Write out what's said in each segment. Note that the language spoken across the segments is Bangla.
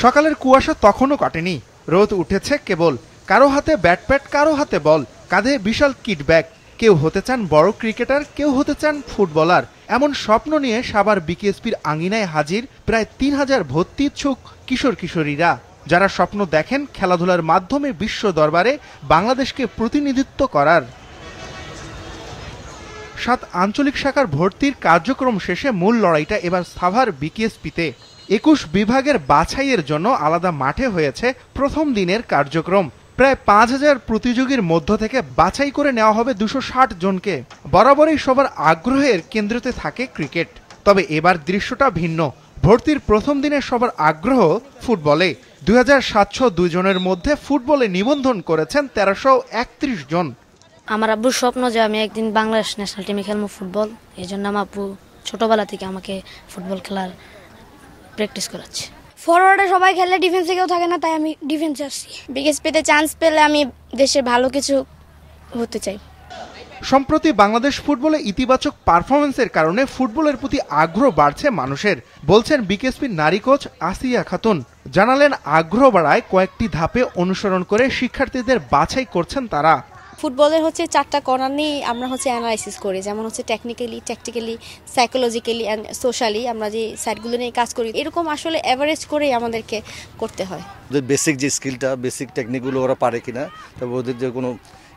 সকালের কুয়াশা তখনও কাটেনি, রোদ উঠেছে কেবল। কারো হাতে ব্যাট, কারো হাতে বল, কাঁধে বিশাল কিট ব্যাগ। কেউ হতে চান বড় ক্রিকেটার, কেউ হতে চান ফুটবলার। এমন স্বপ্ন নিয়ে সাভার বিকেএসপির আঙিনায় হাজির প্রায় ৩,০০০ ভর্তি ইচ্ছুক কিশোর কিশোরীরা, যারা স্বপ্ন দেখেন খেলাধুলার মাধ্যমে বিশ্ব দরবারে বাংলাদেশকে প্রতিনিধিত্ব করার। ৭ আঞ্চলিক শাখার ভর্তির কার্যক্রম শেষে মূল লড়াইটা এবার সাভার বিকেএসপিতে। ২১ বিভাগের বাছাইয়ের জন্য আলাদা মাঠে হয়েছে প্রথম দিনের কার্যক্রম। প্রায় ৫,০০০ প্রতিযোগীর মধ্য থেকে বাছাই করে নেওয়া হবে ২৬০ জনকে। বরাবরই সবার আগ্রহের কেন্দ্রতে থাকে ক্রিকেট, তবে এবার দৃশ্যটা ভিন্ন। ভর্তির প্রথম দিনে সবার আগ্রহ ফুটবলে। ২৭০২ জনের মধ্যে ফুটবলে নিবন্ধন করেছেন ১৩৩১ জন। আমার আব্বুর স্বপ্ন যে আমি একদিন বাংলাদেশ ন্যাশনাল টিমে খেলবো ফুটবল। এই জন্য আমার আব্বু ছোটবেলা থেকে আমাকে ফুটবল খেলার প্র্যাকটিস করাচ্ছে। ফরওয়ার্ডে সবাই খেলে, ডিফেন্সে কেউ থাকে না, তাই আমি ডিফেন্সে আসছি। বিকেএসপিতে চান্স পেলে আমি দেশের ভালো কিছু হতে চাই। সম্প্রতি বাংলাদেশ ফুটবলে ইতিবাচক পারফরমেন্সের কারণে ফুটবলের প্রতি আগ্রহ বাড়ছে মানুষের, বলছেন বিকেএসপির নারী কোচ আসিয়া খাতুন। জানালেন আগ্রহ বাড়ায় কয়েকটি ধাপে অনুসরণ করে শিক্ষার্থীদের বাছাই করছেন তারা। ফুটবলের 4টা কর্নার নিয়ে আমরা অ্যানালাইসিস করি, যেমন technically, tactically, psychologically and socially আমরা যে সাইডগুলো নিয়ে কাজ করি, এরকম আসলে অ্যাভারেজ করেই আমাদেরকে করতে হয়। ওদের বেসিক যে স্কিলটা, বেসিক টেকনিকগুলো ওরা পারে কিনা, তারপর ওদের যে কোনো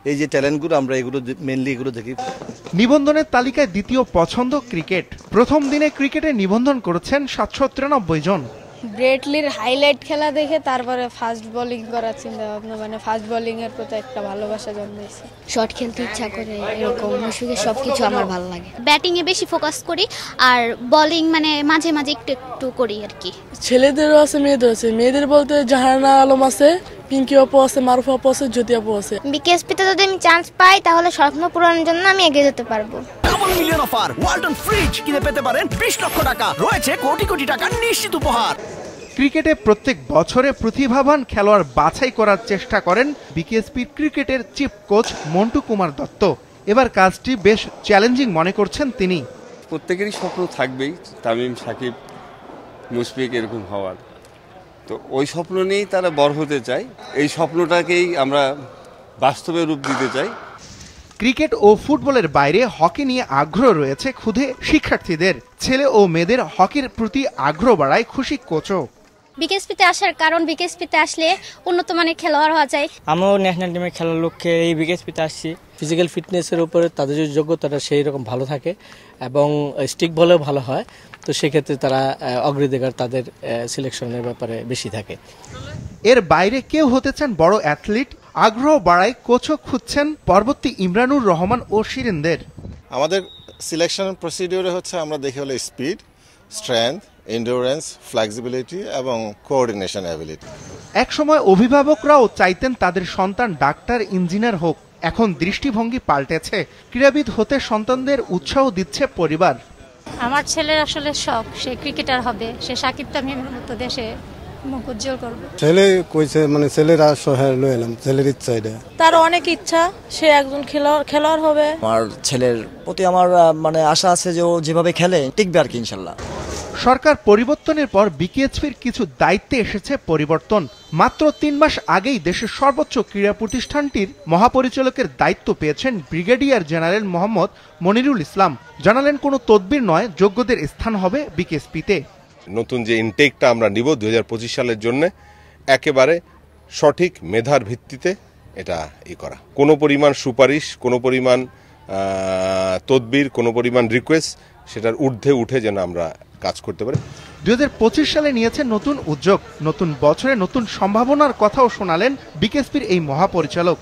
এই যে ট্যালেন্টগুলো আমরা মেনলি এগুলো দেখি। নিবন্ধনের তালিকায় দ্বিতীয় পছন্দ ক্রিকেট। প্রথম দিনে ক্রিকেটে নিবন্ধন করেছেন ৭৯৩ জন। ব্রেটলির হাইলাইট খেলা দেখে তারপরে ফাস্ট বোলিং করার চিন্তা ভাবনা, মানে ফাস্ট বোলিং এর প্রতি একটা ভালোবাসা জন্মেছে। শট খেলতে ইচ্ছা করে, এরকম মুশফিকের সবকিছু আমার ভালো লাগে। ব্যাটিং এ বেশি ফোকাস করি, আর বোলিং মানে মাঝে মাঝে একটু করি আর কি। ছেলেদেরও আছে, মেয়েদেরও আছে। মেয়েদের বলতে জাহানা আলম আছে, পিঙ্কি আপু আছে, মারুফা আপু আছে, জ্যোতি আপু আছে। বিকেএসপিতে যদি আমি চান্স পাই তাহলে স্বপ্ন পূরণের জন্য আমি এগিয়ে যেতে পারবো। Double million offer, Walton fridge কিনে পেতে পারেন ২০ লক্ষ টাকা, রয়েছে কোটি কোটি টাকার নিশ্চিত উপহার। ক্রিকেটে প্রত্যেক বছরে প্রতিভাবান খেলোয়াড় বাছাই করার চেষ্টা করেন বিকেএসপির ক্রিকেটের চিফ কোচ মন্টু কুমার দত্ত। এবার কাজটি বেশ চ্যালেঞ্জিং মনে করছেন তিনি। প্রত্যেকেরই স্বপ্ন থাকবেই, তামিম, সাকিব, মুশফিক এরকম হওয়ার। তো ওই স্বপ্ন নিয়েই তারা বড় হতে চায়, এই স্বপ্নটাকেই আমরা বাস্তবে রূপ দিতে চাই। ক্রিকেট ও ফুটবলের বাইরে হকি নিয়ে আগ্রহ রয়েছে ক্ষুদে শিক্ষার্থীদের। ছেলে ও মেয়েদের হকির প্রতি আগ্রহ বাড়ায় খুশি কোচও। বিকেএসপিতে আসার কারণ, বিকেএসপিতে আসলে উন্নত মানের খেলোয়াড় হওয়া যায়। আমিও ন্যাশনাল টিমে খেলার লক্ষ্যে এই বিকেএসপিতে আসছি। ফিজিক্যাল ফিটনেসের উপরে তাদের যে যোগ্যতাটা সেই রকম ভালো থাকে এবং স্টিক বলেও ভালো হয়, তো সেক্ষেত্রে তারা অগ্রাধিকার তাদের সিলেকশনের ব্যাপারে বেশি থাকে। এর বাইরে কেউ হতে চান বড় অ্যাথলিট, আগ্রহ বাড়ায় কোচও খুঁজছেন পরবর্তী ইমরানুর রহমান ও শিরিনদের। আমাদের সিলেকশন প্রসিডিওরে আমরা দেখি হলো স্পিড, স্ট্রেংথ, এন্ডুরেন্স, ফ্লেক্সিবিলিটি এবং কোঅর্ডিনেশন অ্যাবিলিটি। একসময় অভিভাবকরাও চাইতেন তাদের সন্তান ডাক্তার, ইঞ্জিনিয়ার হোক। এখন দৃষ্টিভঙ্গি পাল্টেছে, ক্রীড়াবিদ হতে সন্তানদের উৎসাহ দিচ্ছে পরিবার। আমার ছেলের আসলে শখ, সে ক্রিকেটার হবে, সে সাকিব তামিমের মতো দেশে মুখ উজ্জ্বল করবে। ছেলে কইছে, ছেলেরা সহায় লয়ে এলাম, ছেলের ইচ্ছা এটা। তার অনেক ইচ্ছা, সে একজন খেলোয়াড় হবে। আমার ছেলের প্রতি আমার আশা আছে যে ও যেভাবে খেলে টিকবে আর কি ইনশাল্লাহ। সরকার পরিবর্তনের পর বিকেএসপির কিছু দায়িত্বে এসেছে পরিবর্তন। মাত্র ৩ মাস আগেই দেশের সর্বোচ্চ ক্রীড়া প্রতিষ্ঠানটির মহাপরিচালকের দায়িত্ব পেয়েছেন ব্রিগেডিয়ার জেনারেল মোহাম্মদ মনিরুল ইসলাম। জানালেন কোনো তদবির নয়, যোগ্যদের স্থান হবে বিকেএসপিতে। নতুন যে ইনটেকটা আমরা নিব ২০২৫ সালের জন্য, একেবারে সঠিক মেধার ভিত্তিতে এটা করা। কোনো পরিমাণ সুপারিশ, কোনো পরিমাণ তদবির, কোনো পরিমাণ রিকোয়েস্ট, সেটার ঊর্ধ্বে উঠে যেন আমরা কাজ করতে পারি। ২০২৫ সালে নিয়েছে নতুন উদ্যোগ, নতুন বছরে নতুন সম্ভাবনার কথাও শোনালেন বিকেএসপির এই মহাপরিচালক।